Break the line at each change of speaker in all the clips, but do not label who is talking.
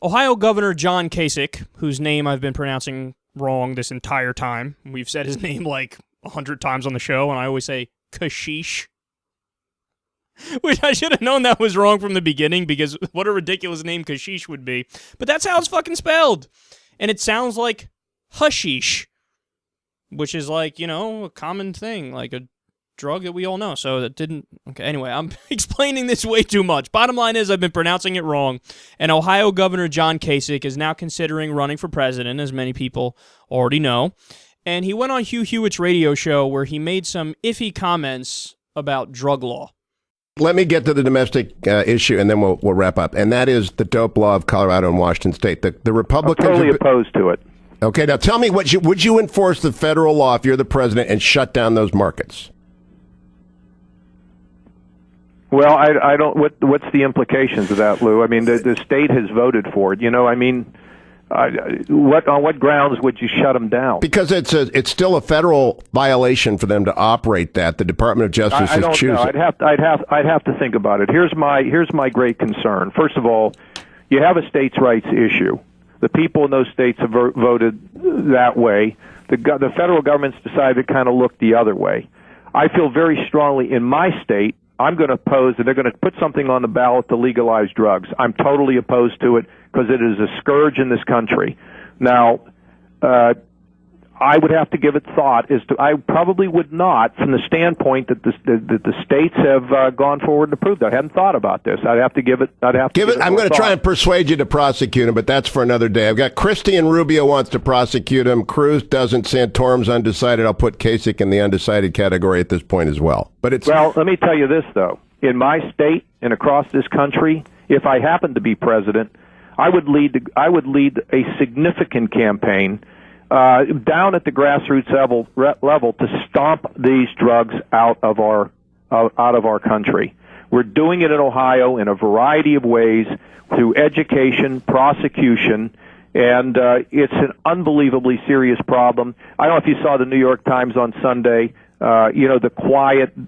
Ohio Governor John Kasich, whose name I've been pronouncing wrong this entire time. We've said his name like 100 times on the show, and I always say Kasich. Which I should have known that was wrong from the beginning, because what a ridiculous name Kasich would be. But that's how it's fucking spelled. And it sounds like hashish, which is like, you know, a common thing, like a drug that we all know. So that didn't... Okay, anyway, I'm explaining this way too much. Bottom line is I've been pronouncing it wrong. And Ohio Governor John Kasich is now considering running for president, as many people already know. And he went on Hugh Hewitt's radio show where he made some iffy comments about drug law.
Let me get to the domestic issue, and then we'll wrap up. And that is the dope law of Colorado and Washington State. The Republicans...
I'm totally opposed to it.
Okay, now tell me, would you enforce the federal law if you're the president and shut down those markets?
Well, I don't... What's the implications of that, Lou? I mean, the state has voted for it. You know, I mean... on what grounds would you shut them down?
Because it's still a federal violation for them to operate that. The Department of Justice
I
is
don't
choosing.
know. I'd have to think about it. Here's my great concern. First of all, you have a states' rights issue. The people in those states have voted that way. The federal government's decided to kind of look the other way. I feel very strongly in my state. I'm going to oppose that they're going to put something on the ballot to legalize drugs. I'm totally opposed to it because it is a scourge in this country. Now, I would have to give it thought as to. I probably would not, from the standpoint that the states have gone forward to prove that. I hadn't thought about this. I'd have to give it.
I'm going to try and persuade you to prosecute him, but that's for another day. I've got Christie and Rubio wants to prosecute him. Cruz doesn't. Santorum's undecided. I'll put Kasich in the undecided category at this point as well. But it's
well. Let me tell you this though. In my state and across this country, if I happened to be president, I would lead a significant campaign down at the grassroots level to stomp these drugs out of our country. We're doing it in Ohio in a variety of ways through education, prosecution, and it's an unbelievably serious problem. I don't know if you saw the New York Times on Sunday. The quiet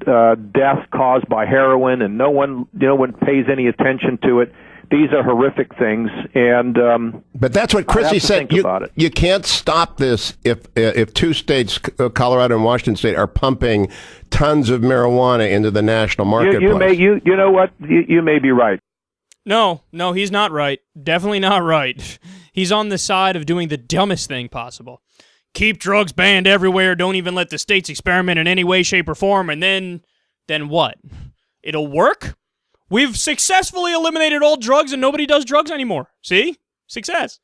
death caused by heroin, and no one pays any attention to it. These are horrific things, and
but that's what Christie said. You can't stop this if two states, Colorado and Washington State, are pumping tons of marijuana into the national marketplace.
You know what? You may be right.
No, he's not right. Definitely not right. He's on the side of doing the dumbest thing possible. Keep drugs banned everywhere. Don't even let the states experiment in any way, shape, or form. And then what? It'll work? We've successfully eliminated all drugs and nobody does drugs anymore. See? Success.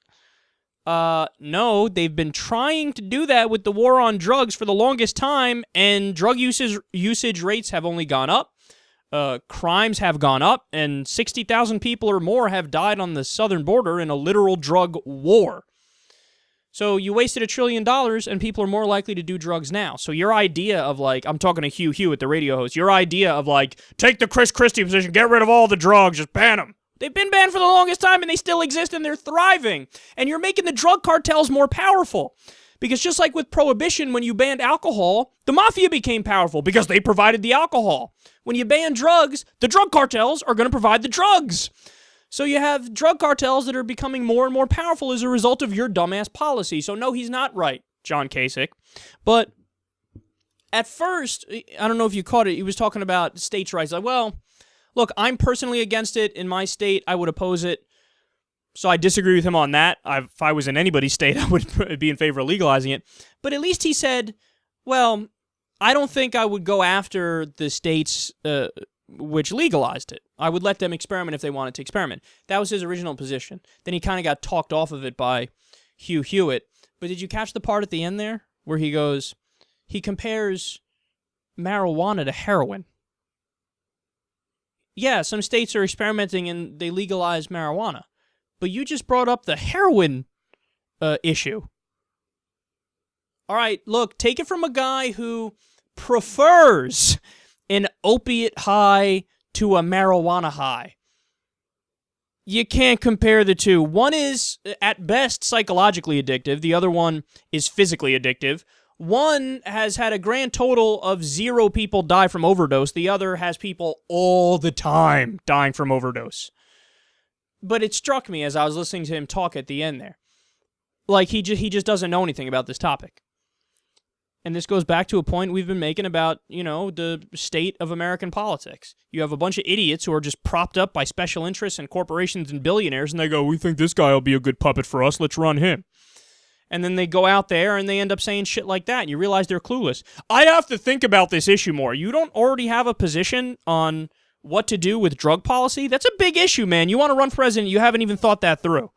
No, they've been trying to do that with the war on drugs for the longest time, and drug usage rates have only gone up. Crimes have gone up, and 60,000 people or more have died on the southern border in a literal drug war. So you wasted $1 trillion, and people are more likely to do drugs now. So your idea of, like, I'm talking to Hugh Hewitt, the radio host, your idea of, like, take the Chris Christie position, get rid of all the drugs, just ban them. They've been banned for the longest time, and they still exist, and they're thriving. And you're making the drug cartels more powerful. Because just like with Prohibition, when you banned alcohol, the mafia became powerful because they provided the alcohol. When you ban drugs, the drug cartels are going to provide the drugs. So you have drug cartels that are becoming more and more powerful as a result of your dumbass policy. So no, he's not right, John Kasich. But at first, I don't know if you caught it, he was talking about states' rights. Like, well, look, I'm personally against it. In my state, I would oppose it. So I disagree with him on that. If I was in anybody's state, I would be in favor of legalizing it. But at least he said, well, I don't think I would go after the states which legalized it. I would let them experiment if they wanted to experiment. That was his original position. Then he kind of got talked off of it by Hugh Hewitt. But did you catch the part at the end there where he compares marijuana to heroin? Yeah, some states are experimenting and they legalize marijuana. But you just brought up the heroin issue. All right, look, take it from a guy who prefers an opiate high to a marijuana high. You can't compare the two. One is, at best, psychologically addictive. The other one is physically addictive. One has had a grand total of 0 people die from overdose. The other has people all the time dying from overdose. But it struck me as I was listening to him talk at the end there. Like, he just doesn't know anything about this topic. And this goes back to a point we've been making about, the state of American politics. You have a bunch of idiots who are just propped up by special interests and corporations and billionaires, and they go, we think this guy will be a good puppet for us, let's run him. And then they go out there and they end up saying shit like that, and you realize they're clueless. I have to think about this issue more. You don't already have a position on what to do with drug policy? That's a big issue, man. You want to run for president, you haven't even thought that through.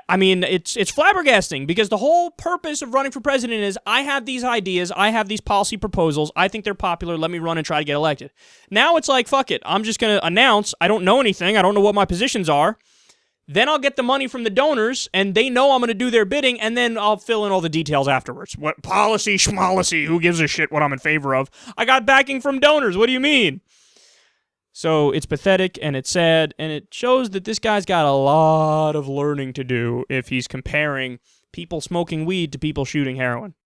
I mean, it's flabbergasting, because the whole purpose of running for president is, I have these ideas, I have these policy proposals, I think they're popular, let me run and try to get elected. Now it's like, fuck it, I'm just going to announce, I don't know anything, I don't know what my positions are, then I'll get the money from the donors, and they know I'm going to do their bidding, and then I'll fill in all the details afterwards. What policy, schmolicy, who gives a shit what I'm in favor of? I got backing from donors, what do you mean? So it's pathetic, and it's sad, and it shows that this guy's got a lot of learning to do if he's comparing people smoking weed to people shooting heroin.